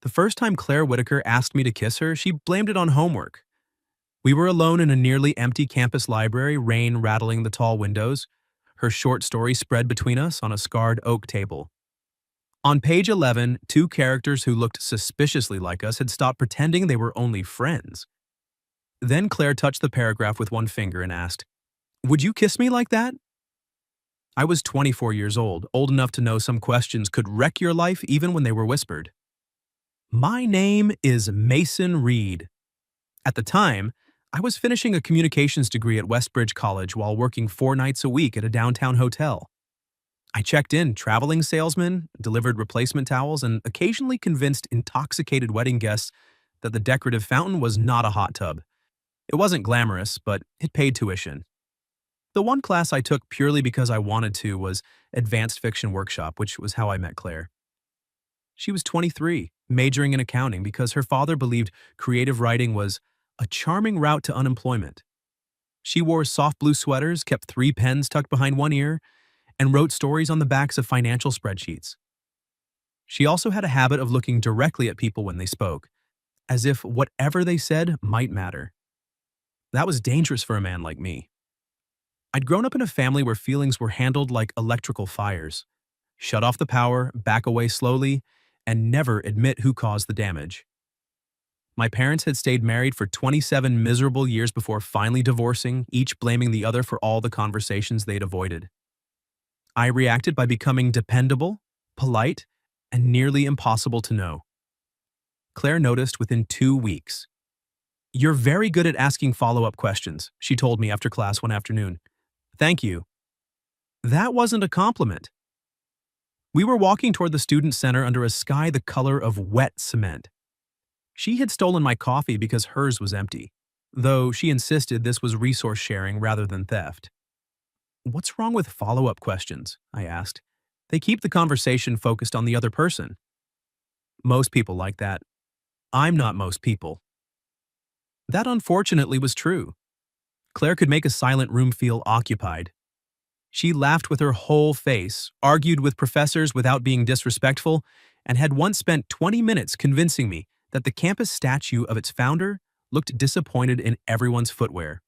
The first time Claire Whitaker asked me to kiss her, she blamed it on homework. We were alone in a nearly empty campus library, rain rattling the tall windows, her short story spread between us on a scarred oak table. On page 11, two characters who looked suspiciously like us had stopped pretending they were only friends. Then Claire touched the paragraph with one finger and asked, "Would you kiss me like that?" I was 24 years old enough to know some questions could wreck your life even when they were whispered. My name is Mason Reed. At the time, I was finishing a communications degree at Westbridge College while working 4 nights a week at a downtown hotel. I checked in traveling salesmen, delivered replacement towels, and occasionally convinced intoxicated wedding guests that the decorative fountain was not a hot tub. It wasn't glamorous, but it paid tuition. The one class I took purely because I wanted to was Advanced Fiction Workshop, which was how I met Claire. She was 23, majoring in accounting because her father believed creative writing was a charming route to unemployment. She wore soft blue sweaters, kept 3 pens tucked behind one ear, and wrote stories on the backs of financial spreadsheets. She also had a habit of looking directly at people when they spoke, as if whatever they said might matter. That was dangerous for a man like me. I'd grown up in a family where feelings were handled like electrical fires. Shut off the power, back away slowly, and never admit who caused the damage. My parents had stayed married for 27 miserable years before finally divorcing, each blaming the other for all the conversations they'd avoided. I reacted by becoming dependable, polite, and nearly impossible to know. Claire noticed within 2 weeks. "You're very good at asking follow-up questions," she told me after class one afternoon. "Thank you." That wasn't a compliment. We were walking toward the student center under a sky the color of wet cement. She had stolen my coffee because hers was empty, though she insisted this was resource sharing rather than theft. "What's wrong with follow-up questions?" I asked. "They keep the conversation focused on the other person." "Most people like that. I'm not most people." That unfortunately was true. Claire could make a silent room feel occupied. She laughed with her whole face, argued with professors without being disrespectful, and had once spent 20 minutes convincing me that the campus statue of its founder looked disappointed in everyone's footwear.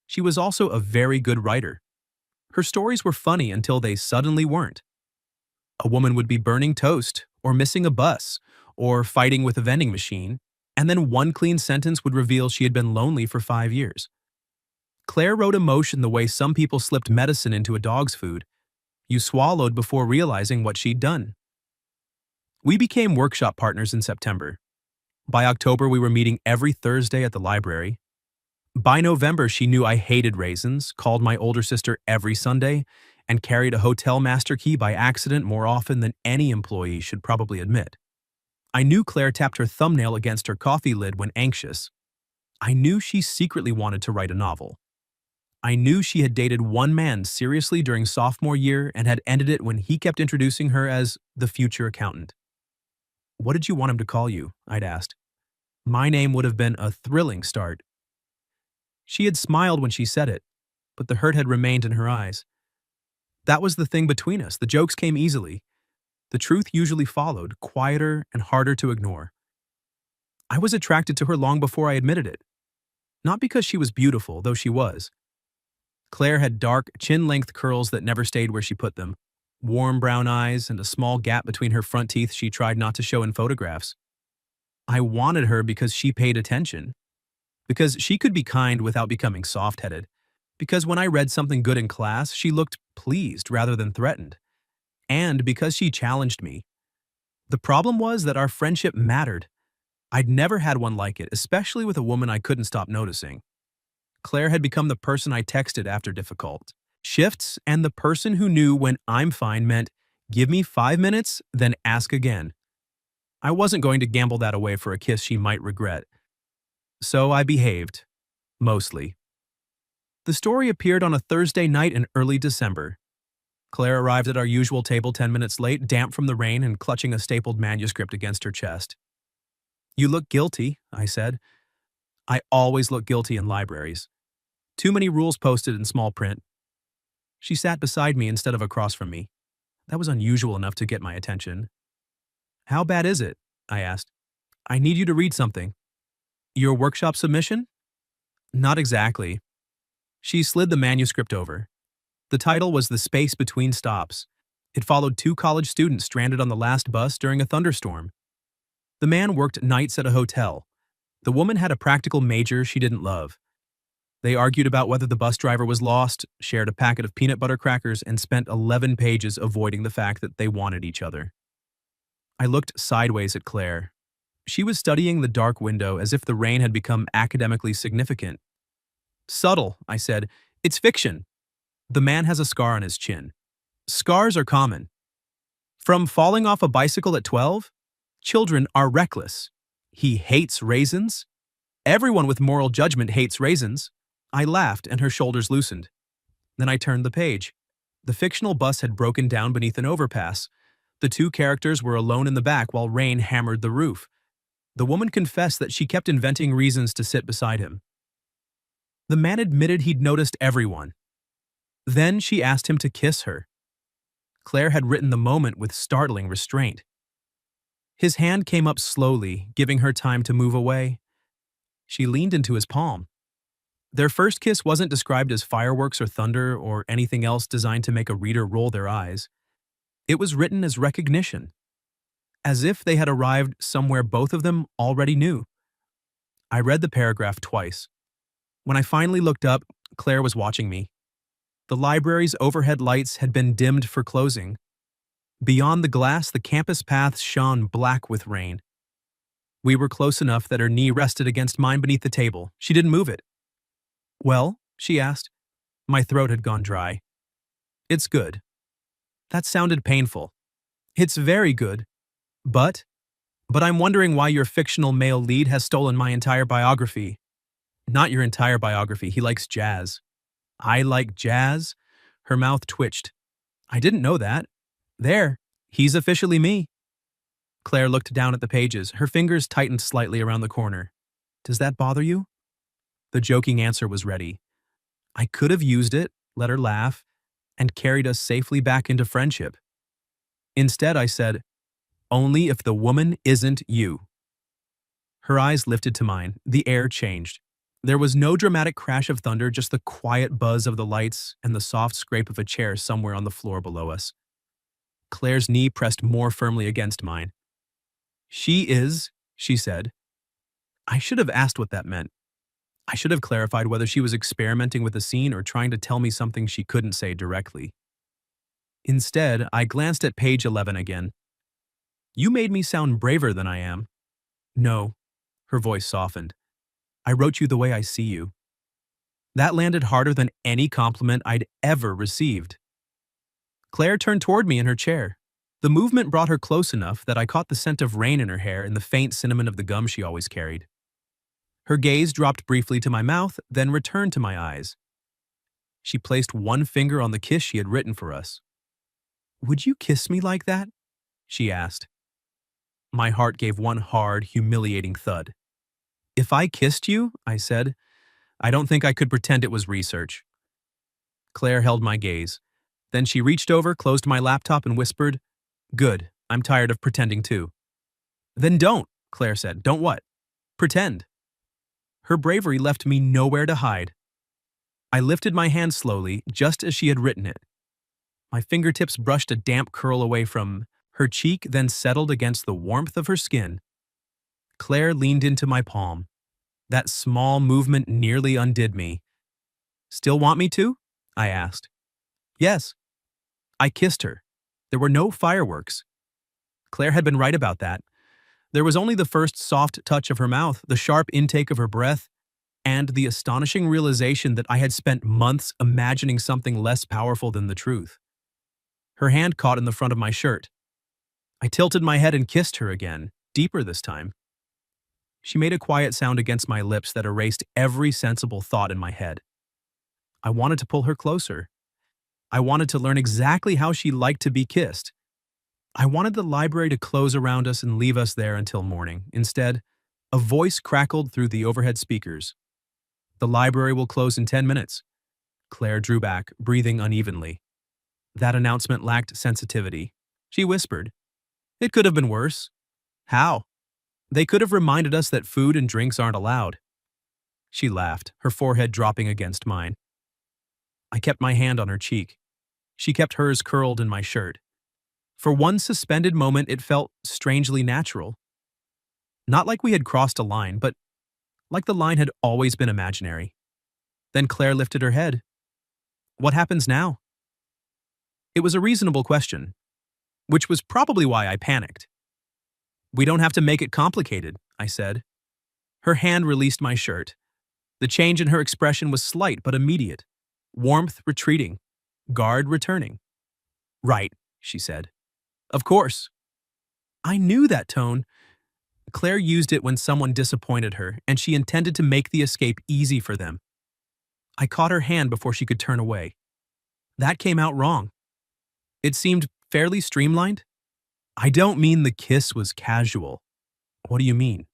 She was also a very good writer. Her stories were funny until they suddenly weren't. A woman would be burning toast, or missing a bus, or fighting with a vending machine, and then one clean sentence would reveal she had been lonely for 5 years. Claire wrote emotion the way some people slipped medicine into a dog's food. You swallowed before realizing what she'd done. We became workshop partners in September. By October, we were meeting every Thursday at the library. By November, she knew I hated raisins, called my older sister every Sunday, and carried a hotel master key by accident more often than any employee should probably admit. I knew Claire tapped her thumbnail against her coffee lid when anxious. I knew she secretly wanted to write a novel. I knew she had dated one man seriously during sophomore year and had ended it when he kept introducing her as the future accountant. "What did you want him to call you?" I'd asked. My name would have been a thrilling start. She had smiled when she said it, but the hurt had remained in her eyes. That was the thing between us. The jokes came easily. The truth usually followed, quieter and harder to ignore. I was attracted to her long before I admitted it. Not because she was beautiful, though she was. Claire had dark, chin-length curls that never stayed where she put them, warm brown eyes, and a small gap between her front teeth she tried not to show in photographs. I wanted her because she paid attention. Because she could be kind without becoming soft-headed. Because when I read something good in class, she looked pleased rather than threatened. And because she challenged me. The problem was that our friendship mattered. I'd never had one like it, especially with a woman I couldn't stop noticing. Claire had become the person I texted after difficult shifts, and the person who knew when "I'm fine" meant, "Give me 5 minutes, then ask again." I wasn't going to gamble that away for a kiss she might regret. So I behaved. Mostly. The story appeared on a Thursday night in early December. Claire arrived at our usual table 10 minutes late, damp from the rain and clutching a stapled manuscript against her chest. "You look guilty," I said. I always look guilty in libraries. Too many rules posted in small print. She sat beside me instead of across from me. That was unusual enough to get my attention. "How bad is it?" I asked. I need you to read something. Your workshop submission? Not exactly. She slid the manuscript over. The title was The Space Between Stops. It followed two college students stranded on the last bus during a thunderstorm. The man worked nights at a hotel. The woman had a practical major she didn't love. They argued about whether the bus driver was lost, shared a packet of peanut butter crackers, and spent 11 pages avoiding the fact that they wanted each other. I looked sideways at Claire. She was studying the dark window as if the rain had become academically significant. Subtle, I said. It's fiction. The man has a scar on his chin. Scars are common. From falling off a bicycle at 12? Children are reckless. He hates raisins? Everyone with moral judgment hates raisins. I laughed and her shoulders loosened. Then I turned the page. The fictional bus had broken down beneath an overpass. The two characters were alone in the back while rain hammered the roof. The woman confessed that she kept inventing reasons to sit beside him. The man admitted he'd noticed everyone. Then she asked him to kiss her. Claire had written the moment with startling restraint. His hand came up slowly, giving her time to move away. She leaned into his palm. Their first kiss wasn't described as fireworks or thunder or anything else designed to make a reader roll their eyes. It was written as recognition, as if they had arrived somewhere both of them already knew. I read the paragraph twice. When I finally looked up, Claire was watching me. The library's overhead lights had been dimmed for closing. Beyond the glass, the campus paths shone black with rain. We were close enough that her knee rested against mine beneath the table. She didn't move it. Well, she asked. My throat had gone dry. It's good. That sounded painful. It's very good. But I'm wondering why your fictional male lead has stolen my entire biography. Not your entire biography, he likes jazz. I like jazz? Her mouth twitched. I didn't know that. There, he's officially me. Claire looked down at the pages. Her fingers tightened slightly around the corner. Does that bother you? The joking answer was ready. I could have used it, let her laugh, and carried us safely back into friendship. Instead, I said, only if the woman isn't you. Her eyes lifted to mine. The air changed. There was no dramatic crash of thunder, just the quiet buzz of the lights and the soft scrape of a chair somewhere on the floor below us. Claire's knee pressed more firmly against mine. She is, she said. I should have asked what that meant. I should have clarified whether she was experimenting with the scene or trying to tell me something she couldn't say directly. Instead, I glanced at page 11 again. You made me sound braver than I am. No, her voice softened. I wrote you the way I see you. That landed harder than any compliment I'd ever received. Claire turned toward me in her chair. The movement brought her close enough that I caught the scent of rain in her hair and the faint cinnamon of the gum she always carried. Her gaze dropped briefly to my mouth, then returned to my eyes. She placed one finger on the kiss she had written for us. Would you kiss me like that? She asked. My heart gave one hard, humiliating thud. If I kissed you, I said, I don't think I could pretend it was research. Claire held my gaze. Then she reached over, closed my laptop, and whispered, Good, I'm tired of pretending too. Then don't, Claire said. Don't what? Pretend. Her bravery left me nowhere to hide. I lifted my hand slowly, just as she had written it. My fingertips brushed a damp curl away from her cheek, then settled against the warmth of her skin. Claire leaned into my palm. That small movement nearly undid me. Still want me to? I asked. Yes. I kissed her. There were no fireworks. Claire had been right about that. There was only the first soft touch of her mouth, the sharp intake of her breath, and the astonishing realization that I had spent months imagining something less powerful than the truth. Her hand caught in the front of my shirt. I tilted my head and kissed her again, deeper this time. She made a quiet sound against my lips that erased every sensible thought in my head. I wanted to pull her closer. I wanted to learn exactly how she liked to be kissed. I wanted the library to close around us and leave us there until morning. Instead, a voice crackled through the overhead speakers. The library will close in 10 minutes. Claire drew back, breathing unevenly. That announcement lacked sensitivity. She whispered, It could have been worse. How? They could have reminded us that food and drinks aren't allowed. She laughed, her forehead dropping against mine. I kept my hand on her cheek. She kept hers curled in my shirt. For one suspended moment, it felt strangely natural. Not like we had crossed a line, but like the line had always been imaginary. Then Claire lifted her head. What happens now? It was a reasonable question, which was probably why I panicked. We don't have to make it complicated, I said. Her hand released my shirt. The change in her expression was slight but immediate. Warmth retreating. Guard returning. Right, she said. Of course. I knew that tone. Claire used it when someone disappointed her, and she intended to make the escape easy for them. I caught her hand before she could turn away. That came out wrong. It seemed fairly streamlined. I don't mean the kiss was casual. What do you mean?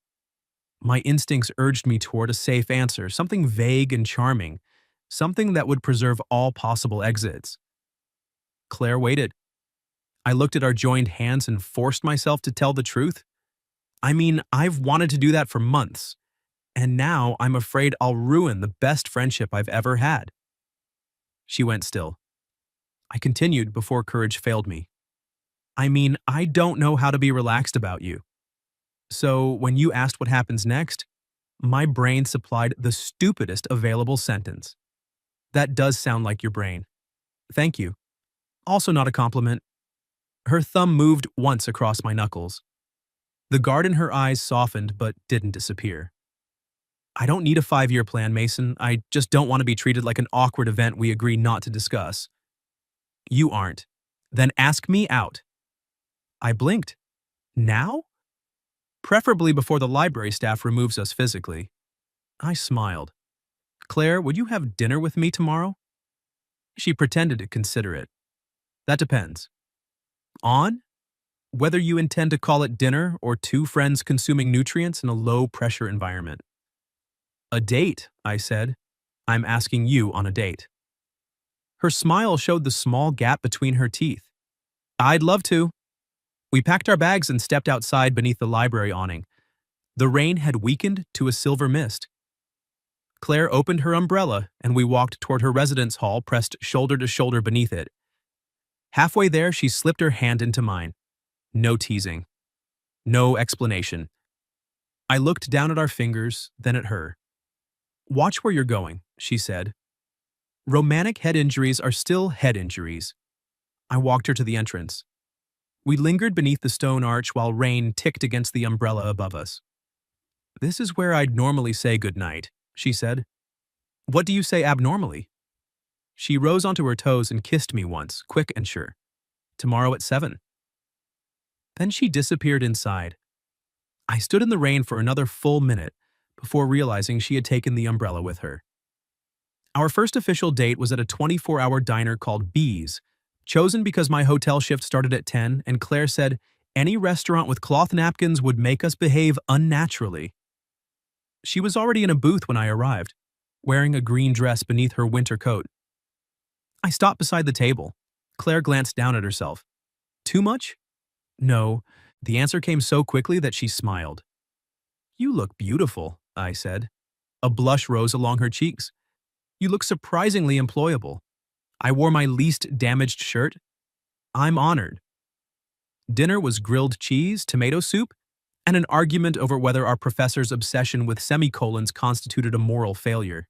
My instincts urged me toward a safe answer, something vague and charming, something that would preserve all possible exits. Claire waited. I looked at our joined hands and forced myself to tell the truth. I mean, I've wanted to do that for months, and now I'm afraid I'll ruin the best friendship I've ever had. She went still. I continued before courage failed me. I mean, I don't know how to be relaxed about you. So when you asked what happens next, my brain supplied the stupidest available sentence. That does sound like your brain. Thank you. Also not a compliment. Her thumb moved once across my knuckles. The guard in her eyes softened but didn't disappear. I don't need a 5-year plan, Mason. I just don't want to be treated like an awkward event we agree not to discuss. You aren't. Then ask me out. I blinked. Now? Preferably before the library staff removes us physically. I smiled. Claire, would you have dinner with me tomorrow? She pretended to consider it. That depends. On? Whether you intend to call it dinner or two friends consuming nutrients in a low-pressure environment. A date, I said. I'm asking you on a date. Her smile showed the small gap between her teeth. I'd love to. We packed our bags and stepped outside beneath the library awning. The rain had weakened to a silver mist. Claire opened her umbrella, and we walked toward her residence hall, pressed shoulder to shoulder beneath it. Halfway there, she slipped her hand into mine. No teasing. No explanation. I looked down at our fingers, then at her. Watch where you're going, she said. Romantic head injuries are still head injuries. I walked her to the entrance. We lingered beneath the stone arch while rain ticked against the umbrella above us. This is where I'd normally say goodnight, she said. What do you say abnormally? She rose onto her toes and kissed me once, quick and sure. Tomorrow at 7. Then she disappeared inside. I stood in the rain for another full minute before realizing she had taken the umbrella with her. Our first official date was at a 24-hour diner called Bees, chosen because my hotel shift started at 10 and Claire said any restaurant with cloth napkins would make us behave unnaturally. She was already in a booth when I arrived, wearing a green dress beneath her winter coat. I stopped beside the table. Claire glanced down at herself. Too much? No. The answer came so quickly that she smiled. You look beautiful, I said. A blush rose along her cheeks. You look surprisingly employable. I wore my least damaged shirt. I'm honored. Dinner was grilled cheese, tomato soup, and an argument over whether our professor's obsession with semicolons constituted a moral failure.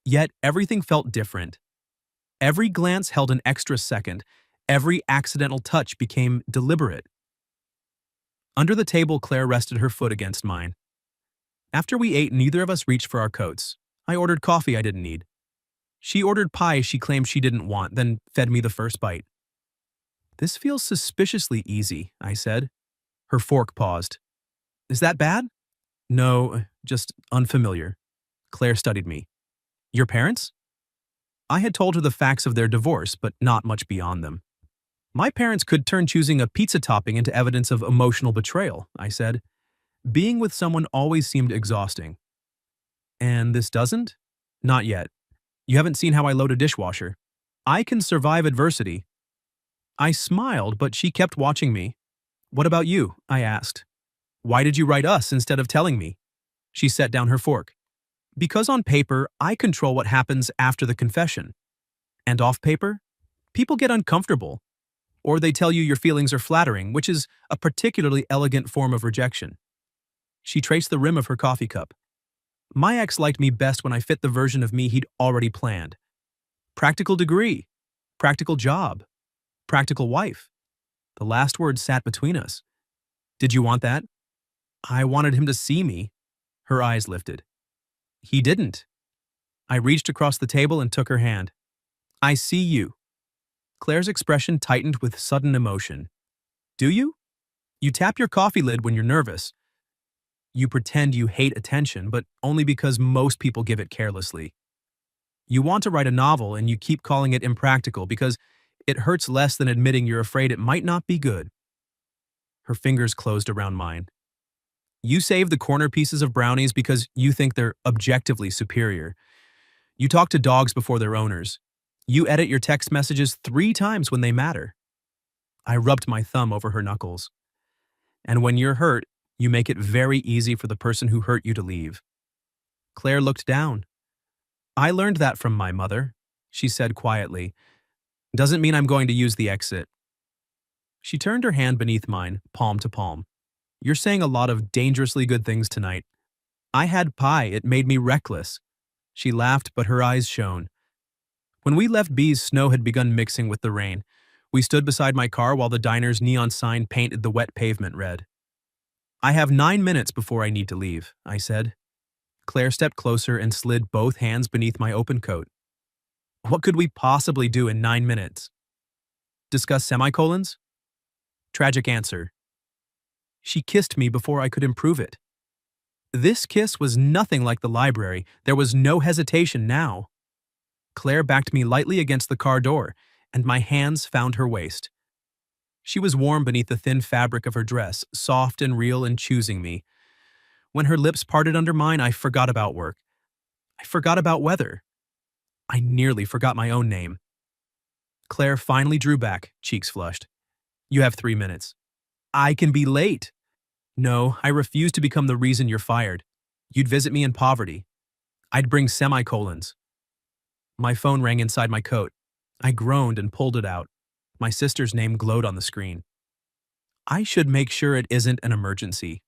Yet everything felt different. Every glance held an extra second. Every accidental touch became deliberate. Under the table, Claire rested her foot against mine. After we ate, neither of us reached for our coats. I ordered coffee I didn't need. She ordered pie she claimed she didn't want, then fed me the first bite. This feels suspiciously easy, I said. Her fork paused. Is that bad? No, just unfamiliar. Claire studied me. Your parents? I had told her the facts of their divorce, but not much beyond them. My parents could turn choosing a pizza topping into evidence of emotional betrayal, I said. Being with someone always seemed exhausting. And this doesn't? Not yet. You haven't seen how I load a dishwasher. I can survive adversity. I smiled, but she kept watching me. What about you? I asked. Why did you write us instead of telling me? She set down her fork. Because on paper, I control what happens after the confession. And off paper, people get uncomfortable. Or they tell you your feelings are flattering, which is a particularly elegant form of rejection. She traced the rim of her coffee cup. My ex liked me best when I fit the version of me he'd already planned. Practical degree, practical job, practical wife. The last word sat between us. Did you want that? I wanted him to see me. Her eyes lifted. He didn't. I reached across the table and took her hand. I see you. Claire's expression tightened with sudden emotion. Do you? You tap your coffee lid when you're nervous. You pretend you hate attention, but only because most people give it carelessly. You want to write a novel and you keep calling it impractical because it hurts less than admitting you're afraid it might not be good. Her fingers closed around mine. You save the corner pieces of brownies because you think they're objectively superior. You talk to dogs before their owners. You edit your text messages 3 times when they matter. I rubbed my thumb over her knuckles. And when you're hurt, you make it very easy for the person who hurt you to leave. Claire looked down. I learned that from my mother, she said quietly. Doesn't mean I'm going to use the exit. She turned her hand beneath mine, palm to palm. You're saying a lot of dangerously good things tonight. I had pie, it made me reckless. She laughed, but her eyes shone. When we left B's, snow had begun mixing with the rain. We stood beside my car while the diner's neon sign painted the wet pavement red. I have 9 minutes before I need to leave, I said. Claire stepped closer and slid both hands beneath my open coat. What could we possibly do in 9 minutes? Discuss semicolons? Tragic answer. She kissed me before I could improve it. This kiss was nothing like the library. There was no hesitation now. Claire backed me lightly against the car door, and my hands found her waist. She was warm beneath the thin fabric of her dress, soft and real and choosing me. When her lips parted under mine, I forgot about work. I forgot about weather. I nearly forgot my own name. Claire finally drew back, cheeks flushed. You have 3 minutes. I can be late. No, I refuse to become the reason you're fired. You'd visit me in poverty. I'd bring semicolons. My phone rang inside my coat. I groaned and pulled it out. My sister's name glowed on the screen. I should make sure it isn't an emergency.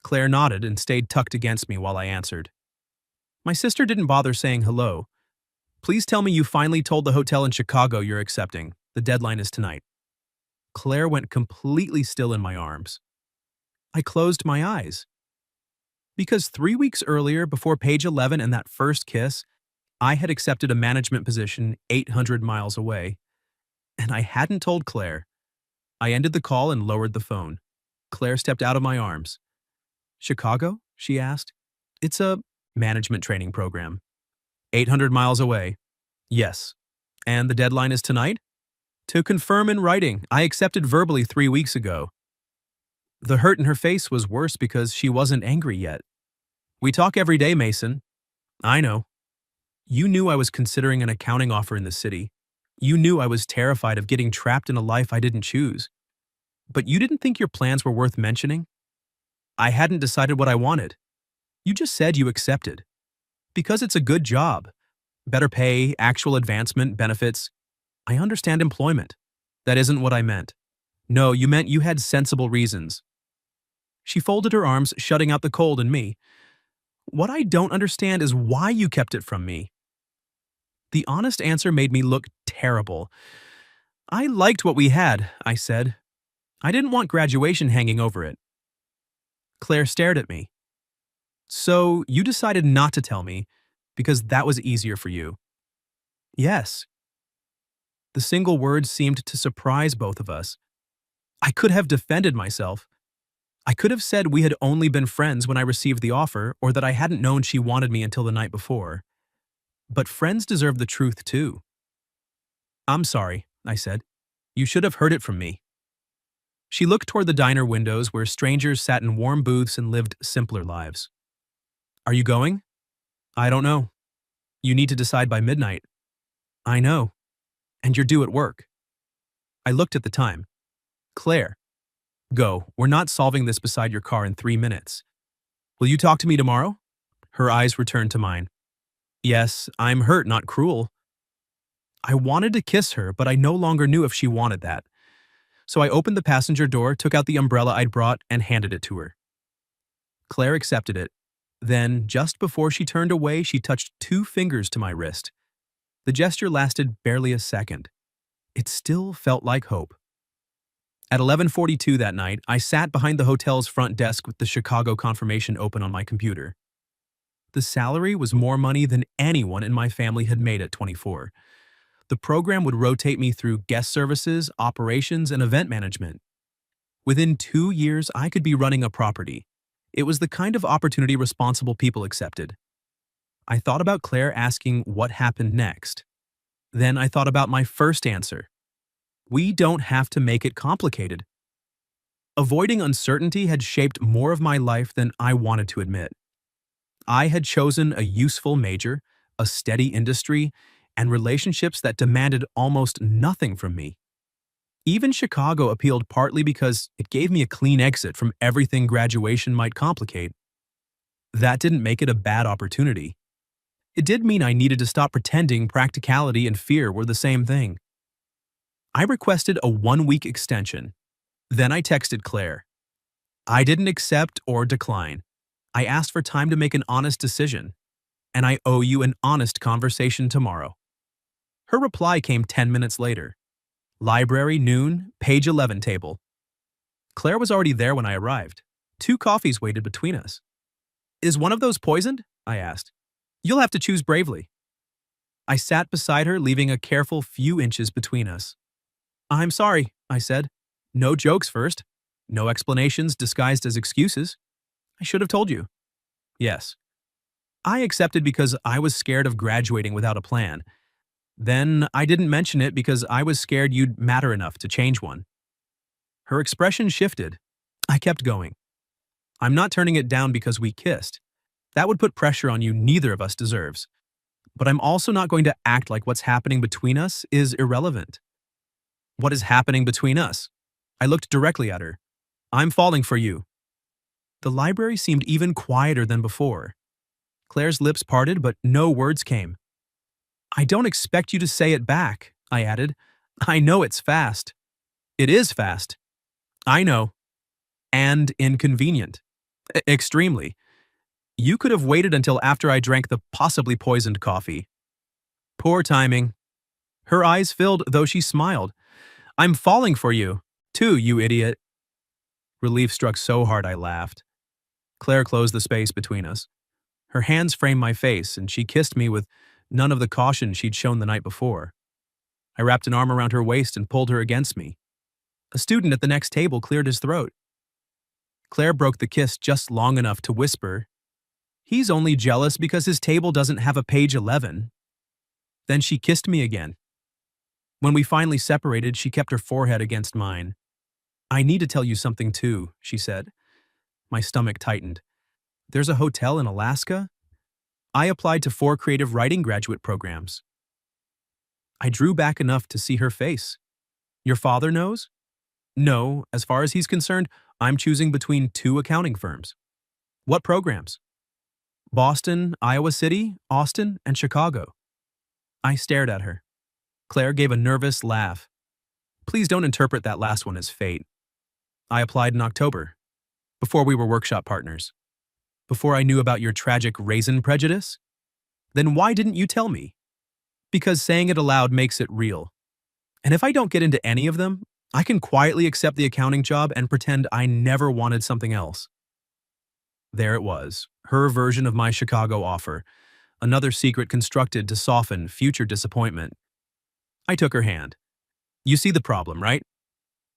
Claire nodded and stayed tucked against me while I answered. My sister didn't bother saying hello. Please tell me you finally told the hotel in Chicago you're accepting. The deadline is tonight. Claire went completely still in my arms. I closed my eyes. Because 3 weeks earlier, before page 11 and that first kiss, I had accepted a management position 800 miles away. And I hadn't told Claire. I ended the call and lowered the phone. Claire stepped out of my arms. Chicago? She asked. It's a management training program. 800 miles away. Yes. And the deadline is tonight? To confirm in writing, I accepted verbally 3 weeks ago. The hurt in her face was worse because she wasn't angry yet. We talk every day, Mason. I know. You knew I was considering an accounting offer in the city. You knew I was terrified of getting trapped in a life I didn't choose. But you didn't think your plans were worth mentioning? I hadn't decided what I wanted. You just said you accepted. Because it's a good job. Better pay, actual advancement, benefits. I understand employment. That isn't what I meant. No, you meant you had sensible reasons. She folded her arms, shutting out the cold in me. What I don't understand is why you kept it from me. The honest answer made me look terrible. I liked what we had, I said. I didn't want graduation hanging over it. Claire stared at me. So you decided not to tell me because that was easier for you. Yes. The single word seemed to surprise both of us. I could have defended myself. I could have said we had only been friends when I received the offer or that I hadn't known she wanted me until the night before. But friends deserve the truth too. I'm sorry, I said. You should have heard it from me. She looked toward the diner windows where strangers sat in warm booths and lived simpler lives. Are you going? I don't know. You need to decide by midnight. I know. And you're due at work. I looked at the time. Claire. Go. We're not solving this beside your car in 3 minutes. Will you talk to me tomorrow? Her eyes returned to mine. Yes, I'm hurt, not cruel. I wanted to kiss her, but I no longer knew if she wanted that. So I opened the passenger door, took out the umbrella I'd brought, and handed it to her. Claire accepted it. Then, just before she turned away, she touched 2 fingers to my wrist. The gesture lasted barely a second. It still felt like hope. At 11:42 that night, I sat behind the hotel's front desk with the Chicago confirmation open on my computer. The salary was more money than anyone in my family had made at 24. The program would rotate me through guest services, operations, and event management. Within 2 years, I could be running a property. It was the kind of opportunity responsible people accepted. I thought about Claire asking what happened next. Then I thought about my first answer. We don't have to make it complicated. Avoiding uncertainty had shaped more of my life than I wanted to admit. I had chosen a useful major, a steady industry, and relationships that demanded almost nothing from me. Even Chicago appealed partly because it gave me a clean exit from everything graduation might complicate. That didn't make it a bad opportunity. It did mean I needed to stop pretending practicality and fear were the same thing. I requested a 1-week extension. Then I texted Claire. I didn't accept or decline. I asked for time to make an honest decision, and I owe you an honest conversation tomorrow. Her reply came 10 minutes later. Library, noon, page 11 table. Claire was already there when I arrived. 2 coffees waited between us. Is one of those poisoned? I asked. You'll have to choose bravely. I sat beside her, leaving a careful few inches between us. I'm sorry, I said. No jokes first. No explanations disguised as excuses. I should have told you. Yes. I accepted because I was scared of graduating without a plan. Then I didn't mention it because I was scared you'd matter enough to change one. Her expression shifted. I kept going. I'm not turning it down because we kissed. That would put pressure on you neither of us deserves. But I'm also not going to act like what's happening between us is irrelevant. What is happening between us? I looked directly at her. I'm falling for you. The library seemed even quieter than before. Claire's lips parted, but no words came. I don't expect you to say it back, I added. I know it's fast. It is fast. I know. And inconvenient. Extremely. You could have waited until after I drank the possibly poisoned coffee. Poor timing. Her eyes filled, though she smiled. I'm falling for you, too, you idiot. Relief struck so hard I laughed. Claire closed the space between us. Her hands framed my face, and she kissed me with none of the caution she'd shown the night before. I wrapped an arm around her waist and pulled her against me. A student at the next table cleared his throat. Claire broke the kiss just long enough to whisper, He's only jealous because his table doesn't have a page 11. Then she kissed me again. When we finally separated, she kept her forehead against mine. I need to tell you something too, she said. My stomach tightened. There's a hotel in Alaska? I applied to 4 creative writing graduate programs. I drew back enough to see her face. Your father knows? No, as far as he's concerned, I'm choosing between 2 accounting firms. What programs? Boston, Iowa City, Austin, and Chicago. I stared at her. Claire gave a nervous laugh. Please don't interpret that last one as fate. I applied in October, before we were workshop partners. Before I knew about your tragic raisin prejudice? Then why didn't you tell me? Because saying it aloud makes it real. And if I don't get into any of them, I can quietly accept the accounting job and pretend I never wanted something else. There it was, her version of my Chicago offer, another secret constructed to soften future disappointment. I took her hand. You see the problem, right?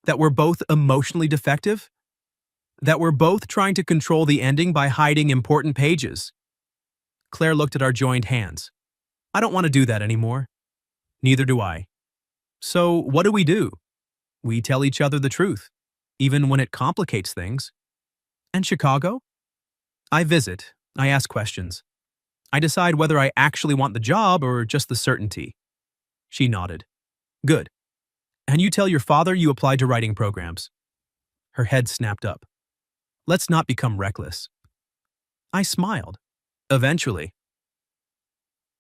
That we're both emotionally defective? That we're both trying to control the ending by hiding important pages. Claire looked at our joined hands. I don't want to do that anymore. Neither do I. So what do? We tell each other the truth, even when it complicates things. And Chicago? I visit. I ask questions. I decide whether I actually want the job or just the certainty. She nodded. Good. And you tell your father you applied to writing programs. Her head snapped up. Let's not become reckless. I smiled. Eventually.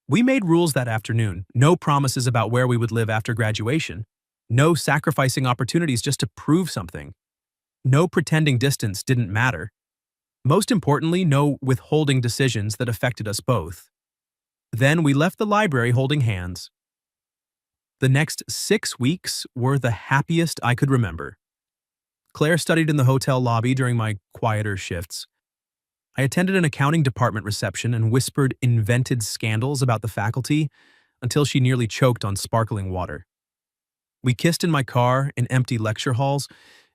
We made rules that afternoon. No promises about where we would live after graduation. No sacrificing opportunities just to prove something. No pretending distance didn't matter. Most importantly, no withholding decisions that affected us both. Then we left the library holding hands. The next 6 weeks were the happiest I could remember. Claire studied in the hotel lobby during my quieter shifts. I attended an accounting department reception and whispered invented scandals about the faculty until she nearly choked on sparkling water. We kissed in my car, in empty lecture halls,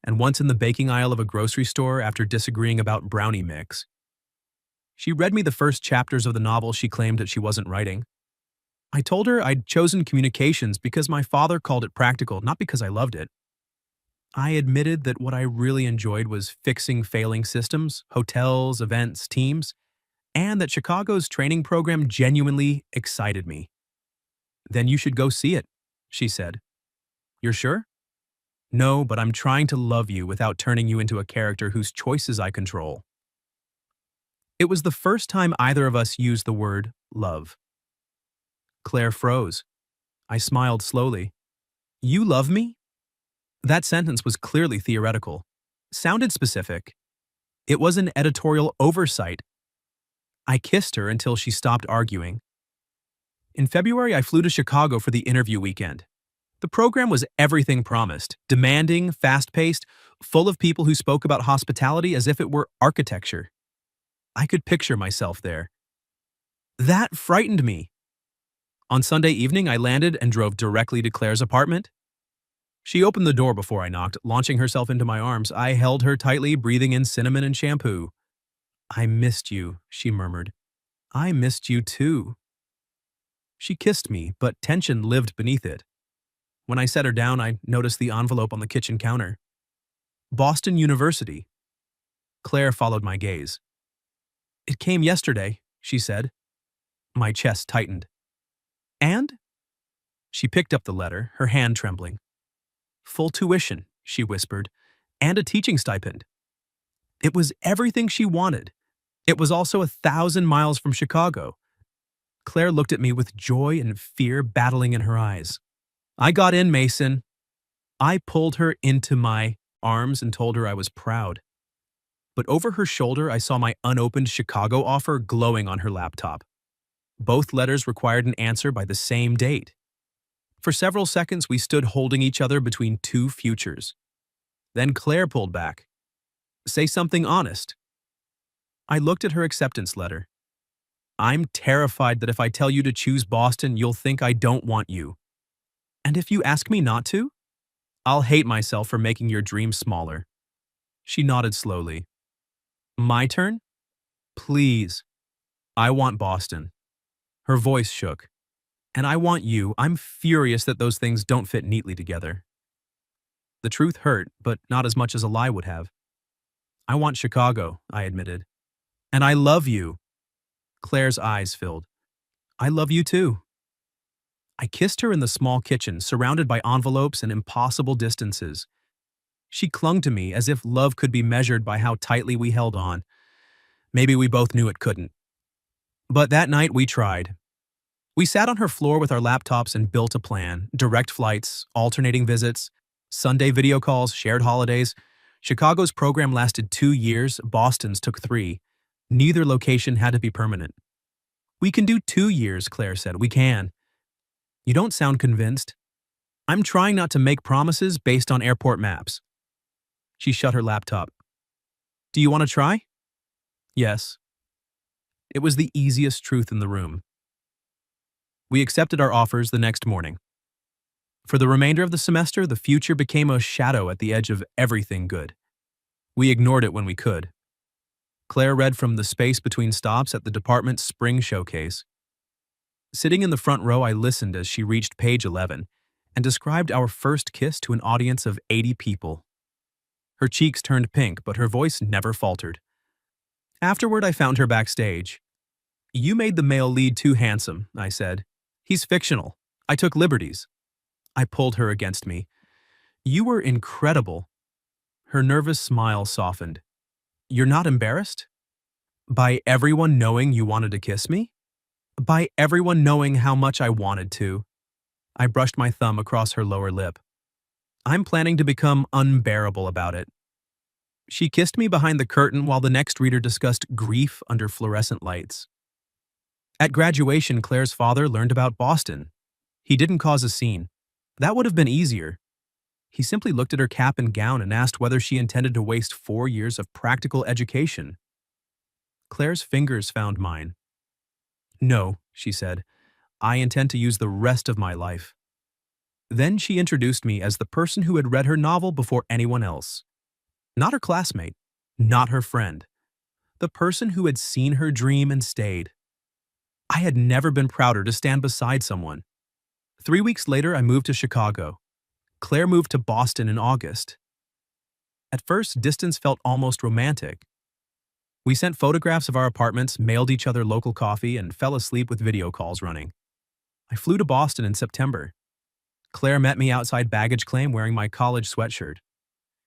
and once in the baking aisle of a grocery store after disagreeing about brownie mix. She read me the first chapters of the novel she claimed that she wasn't writing. I told her I'd chosen communications because my father called it practical, not because I loved it. I admitted that what I really enjoyed was fixing failing systems, hotels, events, teams, and that Chicago's training program genuinely excited me. Then you should go see it, she said. You're sure? No, but I'm trying to love you without turning you into a character whose choices I control. It was the first time either of us used the word love. Claire froze. I smiled slowly. You love me? That sentence was clearly theoretical. Sounded specific. It was an editorial oversight. I kissed her until she stopped arguing. In February, I flew to Chicago for the interview weekend. The program was everything promised, demanding, fast-paced, full of people who spoke about hospitality as if it were architecture. I could picture myself there. That frightened me. On Sunday evening, I landed and drove directly to Claire's apartment. She opened the door before I knocked, launching herself into my arms. I held her tightly, breathing in cinnamon and shampoo. I missed you, she murmured. I missed you too. She kissed me, but tension lived beneath it. When I set her down, I noticed the envelope on the kitchen counter. Boston University. Claire followed my gaze. It came yesterday, she said. My chest tightened. And? She picked up the letter, her hand trembling. Full tuition, she whispered, and a teaching stipend. It was everything she wanted. It was also 1,000 miles from Chicago. Claire looked at me with joy and fear battling in her eyes. I got in, Mason. I pulled her into my arms and told her I was proud. But over her shoulder, I saw my unopened Chicago offer glowing on her laptop. Both letters required an answer by the same date. For several seconds, we stood holding each other between two futures. Then Claire pulled back. Say something honest. I looked at her acceptance letter. I'm terrified that if I tell you to choose Boston, you'll think I don't want you. And if you ask me not to, I'll hate myself for making your dream smaller. She nodded slowly. My turn? Please. I want Boston. Her voice shook. And I want you. I'm furious that those things don't fit neatly together. The truth hurt, but not as much as a lie would have. I want Chicago, I admitted. And I love you. Claire's eyes filled. I love you too. I kissed her in the small kitchen, surrounded by envelopes and impossible distances. She clung to me as if love could be measured by how tightly we held on. Maybe we both knew it couldn't. But that night we tried. We sat on her floor with our laptops and built a plan. Direct flights, alternating visits, Sunday video calls, shared holidays. Chicago's program lasted 2 years, Boston's took 3. Neither location had to be permanent. We can do 2 years, Claire said. We can. You don't sound convinced. I'm trying not to make promises based on airport maps. She shut her laptop. Do you want to try? Yes. It was the easiest truth in the room. We accepted our offers the next morning. For the remainder of the semester, the future became a shadow at the edge of everything good. We ignored it when we could. Claire read from the space between stops at the department's spring showcase. Sitting in the front row, I listened as she reached page 11 and described our first kiss to an audience of 80 people. Her cheeks turned pink, but her voice never faltered. Afterward, I found her backstage. You made the male lead too handsome, I said. He's fictional. I took liberties. I pulled her against me. You were incredible. Her nervous smile softened. You're not embarrassed? By everyone knowing you wanted to kiss me? By everyone knowing how much I wanted to. I brushed my thumb across her lower lip. I'm planning to become unbearable about it. She kissed me behind the curtain while the next reader discussed grief under fluorescent lights. At graduation, Claire's father learned about Boston. He didn't cause a scene. That would have been easier. He simply looked at her cap and gown and asked whether she intended to waste 4 years of practical education. Claire's fingers found mine. No, she said. I intend to use the rest of my life. Then she introduced me as the person who had read her novel before anyone else. Not her classmate, not her friend. The person who had seen her dream and stayed. I had never been prouder to stand beside someone. 3 weeks later, I moved to Chicago. Claire moved to Boston in August. At first, distance felt almost romantic. We sent photographs of our apartments, mailed each other local coffee, and fell asleep with video calls running. I flew to Boston in September. Claire met me outside baggage claim wearing my college sweatshirt.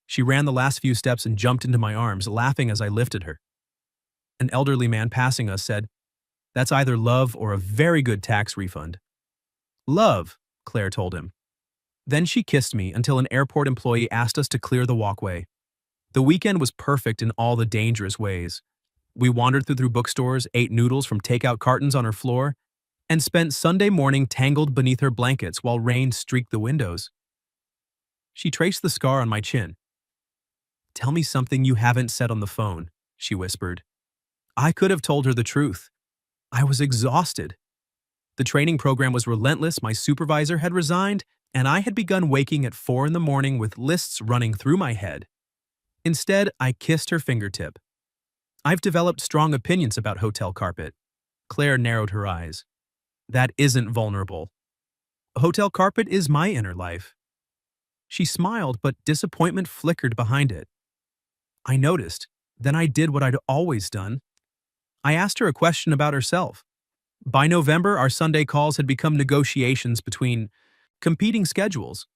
She ran the last few steps and jumped into my arms, laughing as I lifted her. An elderly man passing us said, "That's either love or a very good tax refund." "Love," Claire told him. Then she kissed me until an airport employee asked us to clear the walkway. The weekend was perfect in all the dangerous ways. We wandered through bookstores, ate noodles from takeout cartons on her floor, and spent Sunday morning tangled beneath her blankets while rain streaked the windows. She traced the scar on my chin. "Tell me something you haven't said on the phone," she whispered. I could have told her the truth. I was exhausted. The training program was relentless, my supervisor had resigned, and I had begun waking at 4 in the morning with lists running through my head. Instead, I kissed her fingertip. I've developed strong opinions about hotel carpet. Claire narrowed her eyes. That isn't vulnerable. Hotel carpet is my inner life. She smiled, but disappointment flickered behind it. I noticed. Then I did what I'd always done. I asked her a question about herself. By November, our Sunday calls had become negotiations between competing schedules.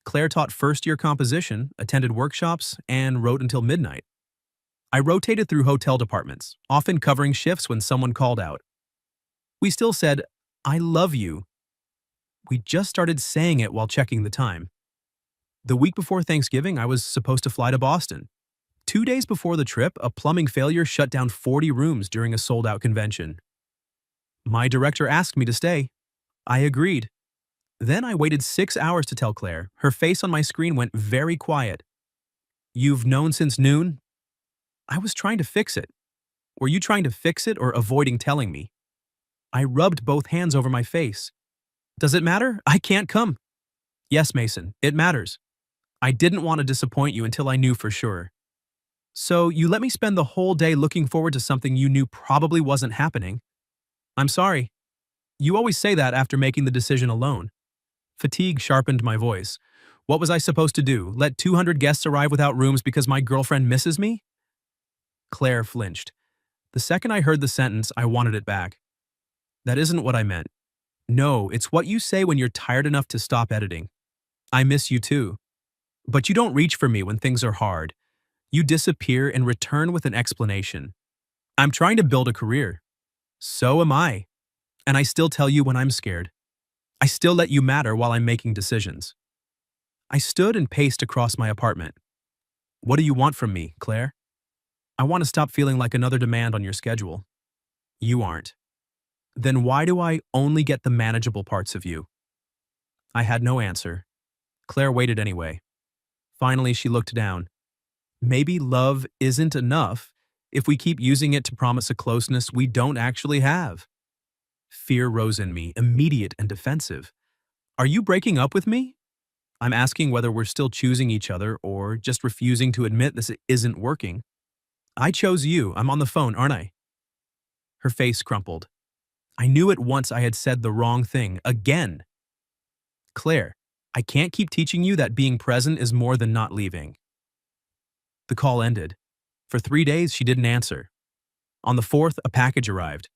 Claire taught first-year composition, attended workshops, and wrote until midnight. I rotated through hotel departments, often covering shifts when someone called out. We still said, "I love you." We just started saying it while checking the time. The week before Thanksgiving, I was supposed to fly to Boston. 2 days before the trip, a plumbing failure shut down 40 rooms during a sold-out convention. My director asked me to stay. I agreed. Then I waited 6 hours to tell Claire. Her face on my screen went very quiet. "You've known since noon?" I was trying to fix it. Were you trying to fix it or avoiding telling me? I rubbed both hands over my face. Does it matter? I can't come. Yes, Mason, it matters. I didn't want to disappoint you until I knew for sure. So you let me spend the whole day looking forward to something you knew probably wasn't happening. I'm sorry. You always say that after making the decision alone. Fatigue sharpened my voice. What was I supposed to do? Let 200 guests arrive without rooms because my girlfriend misses me? Claire flinched. The second I heard the sentence, I wanted it back. That isn't what I meant. No, it's what you say when you're tired enough to stop editing. I miss you too. But you don't reach for me when things are hard. You disappear and return with an explanation. I'm trying to build a career. So am I. And I still tell you when I'm scared. I still let you matter while I'm making decisions. I stood and paced across my apartment. What do you want from me, Claire? I want to stop feeling like another demand on your schedule. You aren't. Then why do I only get the manageable parts of you? I had no answer. Claire waited anyway. Finally, she looked down. Maybe love isn't enough if we keep using it to promise a closeness we don't actually have. Fear rose in me, immediate and defensive. Are you breaking up with me? I'm asking whether we're still choosing each other or just refusing to admit this isn't working. I chose you. I'm on the phone, aren't I? Her face crumpled. I knew at once I had said the wrong thing again. Claire, I can't keep teaching you that being present is more than not leaving. The call ended. For 3 days, she didn't answer. On the 4th, a package arrived.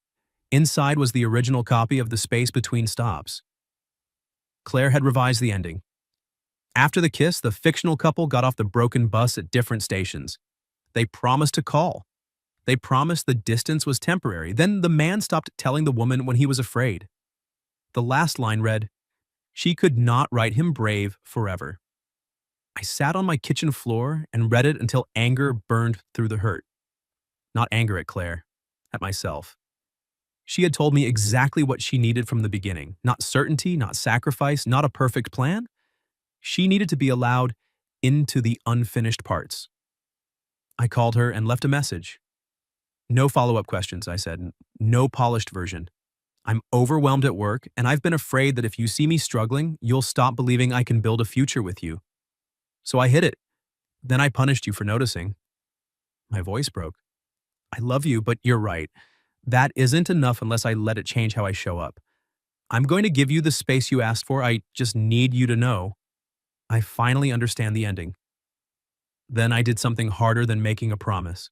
Inside was the original copy of The Space Between Stops. Claire had revised the ending. After the kiss, the fictional couple got off the broken bus at different stations. They promised to call. They promised the distance was temporary. Then the man stopped telling the woman when he was afraid. The last line read, "She could not write him brave forever." I sat on my kitchen floor and read it until anger burned through the hurt. Not anger at Claire, at myself. She had told me exactly what she needed from the beginning. Not certainty, not sacrifice, not a perfect plan. She needed to be allowed into the unfinished parts. I called her and left a message. No follow-up questions, I said. No polished version. I'm overwhelmed at work, and I've been afraid that if you see me struggling, you'll stop believing I can build a future with you. So I hid it. Then I punished you for noticing. My voice broke. I love you, but you're right. That isn't enough unless I let it change how I show up. I'm going to give you the space you asked for. I just need you to know. I finally understand the ending. Then I did something harder than making a promise.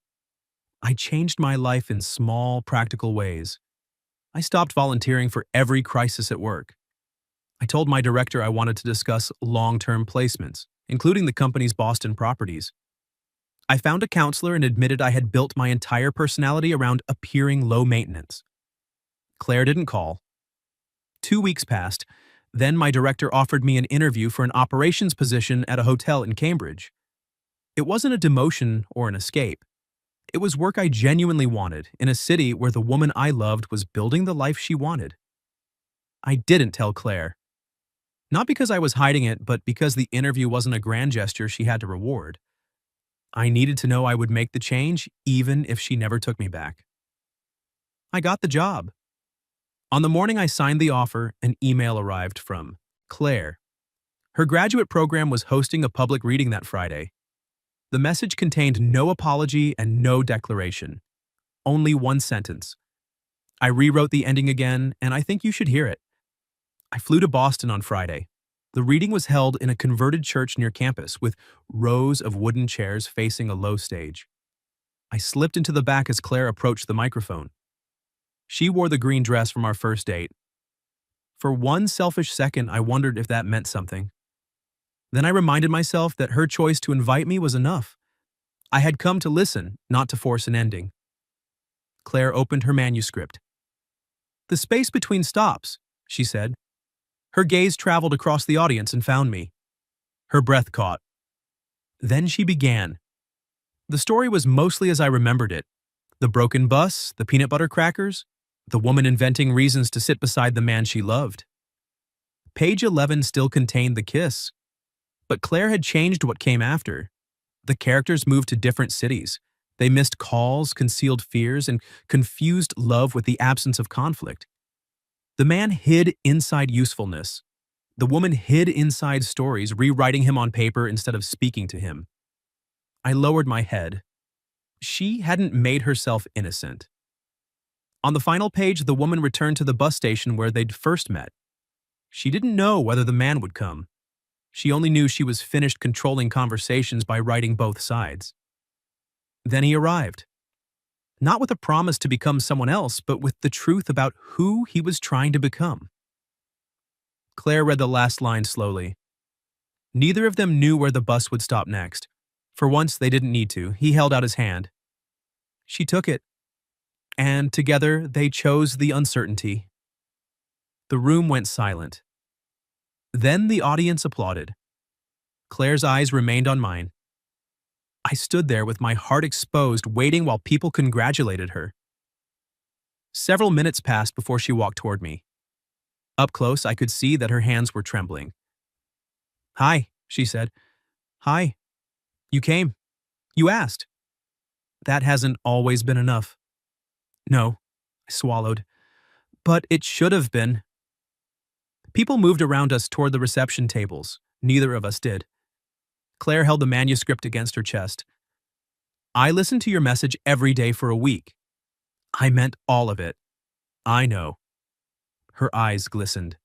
I changed my life in small, practical ways. I stopped volunteering for every crisis at work. I told my director I wanted to discuss long-term placements, including the company's Boston properties. I found a counselor and admitted I had built my entire personality around appearing low maintenance. Claire didn't call. 2 weeks passed. Then my director offered me an interview for an operations position at a hotel in Cambridge. It wasn't a demotion or an escape. It was work I genuinely wanted in a city where the woman I loved was building the life she wanted. I didn't tell Claire. Not because I was hiding it, but because the interview wasn't a grand gesture she had to reward. I needed to know I would make the change even if she never took me back. I got the job. On the morning I signed the offer, an email arrived from Claire. Her graduate program was hosting a public reading that Friday. The message contained no apology and no declaration. Only one sentence. I rewrote the ending again, and I think you should hear it. I flew to Boston on Friday. The reading was held in a converted church near campus with rows of wooden chairs facing a low stage. I slipped into the back as Claire approached the microphone. She wore the green dress from our first date. For one selfish second, I wondered if that meant something. Then I reminded myself that her choice to invite me was enough. I had come to listen, not to force an ending. Claire opened her manuscript. "The space between stops," she said. Her gaze traveled across the audience and found me. Her breath caught. Then she began. The story was mostly as I remembered it. The broken bus, the peanut butter crackers, the woman inventing reasons to sit beside the man she loved. Page 11 still contained the kiss. But Claire had changed what came after. The characters moved to different cities. They missed calls, concealed fears, and confused love with the absence of conflict. The man hid inside usefulness. The woman hid inside stories, rewriting him on paper instead of speaking to him. I lowered my head. She hadn't made herself innocent. On the final page, the woman returned to the bus station where they'd first met. She didn't know whether the man would come. She only knew she was finished controlling conversations by writing both sides. Then he arrived. Not with a promise to become someone else, but with the truth about who he was trying to become. Claire read the last line slowly. Neither of them knew where the bus would stop next. For once, they didn't need to. He held out his hand. She took it. And together, they chose the uncertainty. The room went silent. Then the audience applauded. Claire's eyes remained on mine. I stood there with my heart exposed, waiting while people congratulated her. Several minutes passed before she walked toward me. Up close, I could see that her hands were trembling. "Hi," she said. "Hi. You came. You asked." That hasn't always been enough. No, I swallowed. But it should have been. People moved around us toward the reception tables. Neither of us did. Claire held the manuscript against her chest. "I listened to your message every day for a week. I meant all of it. I know." Her eyes glistened.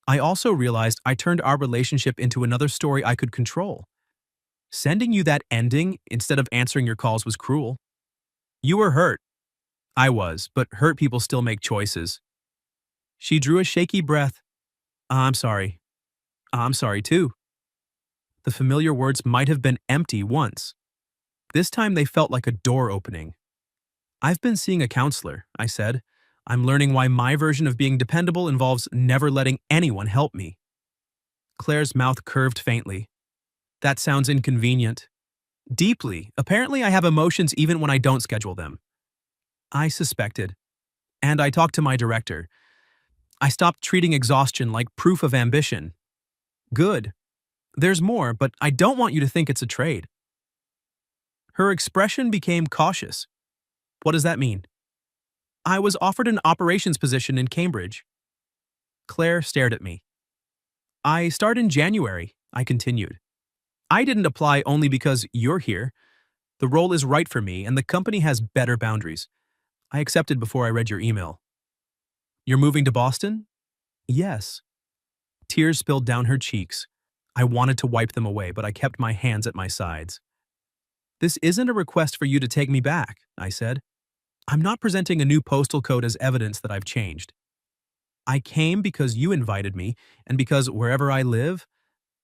I also realized I turned our relationship into another story I could control. Sending you that ending instead of answering your calls was cruel. You were hurt. I was, but hurt people still make choices. She drew a shaky breath. "I'm sorry. I'm sorry too." The familiar words might have been empty once. This time they felt like a door opening. "I've been seeing a counselor," I said. "I'm learning why my version of being dependable involves never letting anyone help me." Claire's mouth curved faintly. "That sounds inconvenient." "Deeply. Apparently I have emotions even when I don't schedule them." I suspected. And I talked to my director. I stopped treating exhaustion like proof of ambition. "Good. There's more, but I don't want you to think it's a trade." Her expression became cautious. "What does that mean?" "I was offered an operations position in Cambridge." Claire stared at me. "I start in January," I continued. "I didn't apply only because you're here. The role is right for me, and the company has better boundaries. I accepted before I read your email." "You're moving to Boston?" "Yes." Tears spilled down her cheeks. I wanted to wipe them away, but I kept my hands at my sides. "This isn't a request for you to take me back," I said. "I'm not presenting a new postal code as evidence that I've changed. I came because you invited me, and because wherever I live,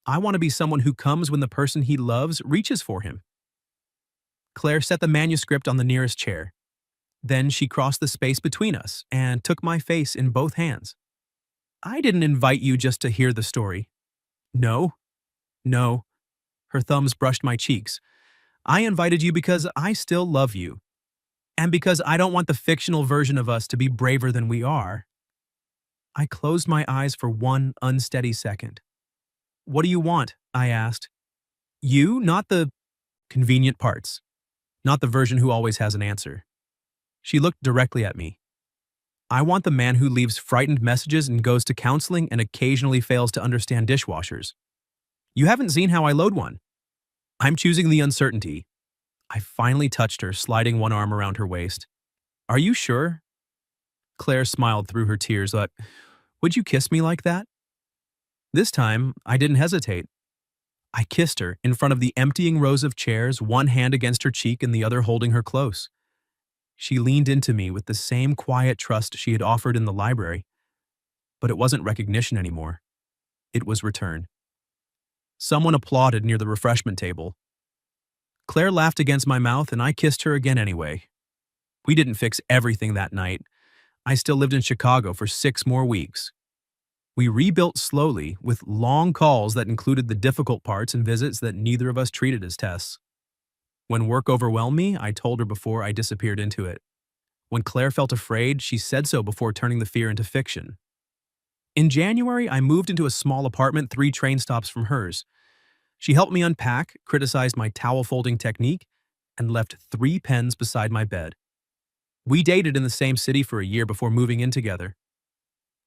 I want to be someone who comes when the person he loves reaches for him." Claire set the manuscript on the nearest chair. Then she crossed the space between us and took my face in both hands. "I didn't invite you just to hear the story." "No, no." Her thumbs brushed my cheeks. "I invited you because I still love you. And because I don't want the fictional version of us to be braver than we are." I closed my eyes for one unsteady second. "What do you want?" I asked. "You, not the convenient parts. Not the version who always has an answer." She looked directly at me. "I want the man who leaves frightened messages and goes to counseling and occasionally fails to understand dishwashers. You haven't seen how I load one. I'm choosing the uncertainty." I finally touched her, sliding one arm around her waist. "Are you sure?" Claire smiled through her tears. "Would you kiss me like that?" This time, I didn't hesitate. I kissed her in front of the emptying rows of chairs, one hand against her cheek and the other holding her close. She leaned into me with the same quiet trust she had offered in the library. But it wasn't recognition anymore. It was return. Someone applauded near the refreshment table. Claire laughed against my mouth, and I kissed her again anyway. We didn't fix everything that night. I still lived in Chicago for 6 more weeks. We rebuilt slowly, with long calls that included the difficult parts and visits that neither of us treated as tests. When work overwhelmed me, I told her before I disappeared into it. When Claire felt afraid, she said so before turning the fear into fiction. In January, I moved into a small apartment 3 train stops from hers. She helped me unpack, criticized my towel folding technique, and left 3 pens beside my bed. We dated in the same city for a year before moving in together.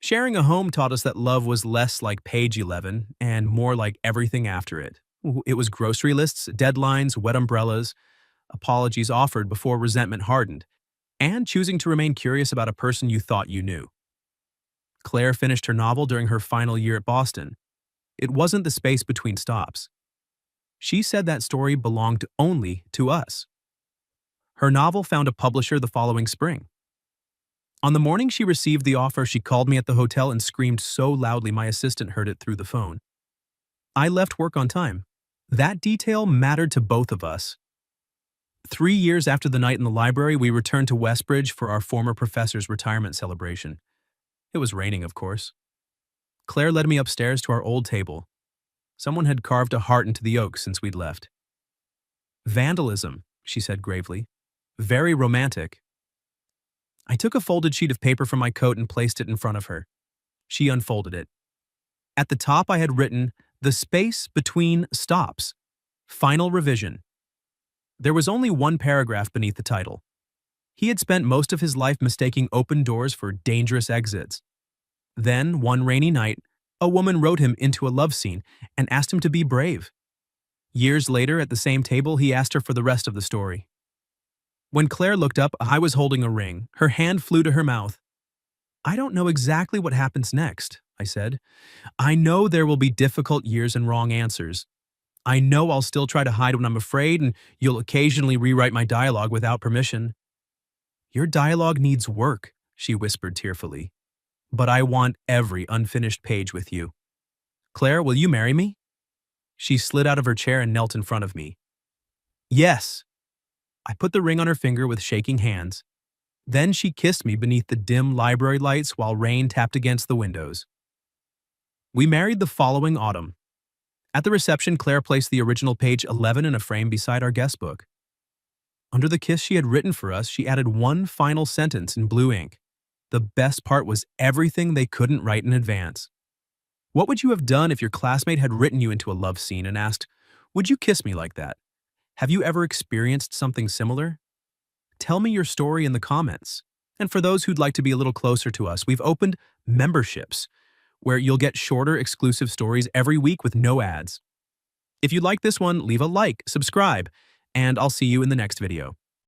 Sharing a home taught us that love was less like page 11 and more like everything after it. It was grocery lists, deadlines, wet umbrellas, apologies offered before resentment hardened, and choosing to remain curious about a person you thought you knew. Claire finished her novel during her final year at Boston. It wasn't the space between stops. She said that story belonged only to us. Her novel found a publisher the following spring. On the morning she received the offer, she called me at the hotel and screamed so loudly my assistant heard it through the phone. I left work on time. That detail mattered to both of us. 3 years after the night in the library, we returned to Westbridge for our former professor's retirement celebration. It was raining, of course. Claire led me upstairs to our old table. Someone had carved a heart into the oak since we'd left. "Vandalism," she said gravely. "Very romantic." I took a folded sheet of paper from my coat and placed it in front of her. She unfolded it. At the top I had written, "The space between stops. Final revision." There was only one paragraph beneath the title. He had spent most of his life mistaking open doors for dangerous exits. Then, one rainy night, a woman wrote him into a love scene and asked him to be brave. Years later, at the same table, he asked her for the rest of the story. When Claire looked up, I was holding a ring. Her hand flew to her mouth. "I don't know exactly what happens next," I said. "I know there will be difficult years and wrong answers. I know I'll still try to hide when I'm afraid, and you'll occasionally rewrite my dialogue without permission." "Your dialogue needs work," she whispered tearfully. "But I want every unfinished page with you. Claire, will you marry me?" She slid out of her chair and knelt in front of me. Yes. I put the ring on her finger with shaking hands. Then she kissed me beneath the dim library lights while rain tapped against the windows. We married the following autumn. At the reception, Claire placed the original page 11 in a frame beside our guest book. Under the kiss she had written for us, she added one final sentence in blue ink. The best part was everything they couldn't write in advance. What would you have done if your classmate had written you into a love scene and asked, "Would you kiss me like that?" Have you ever experienced something similar? Tell me your story in the comments. And for those who'd like to be a little closer to us, we've opened memberships, where you'll get shorter, exclusive stories every week with no ads. If you like this one, leave a like, subscribe, and I'll see you in the next video.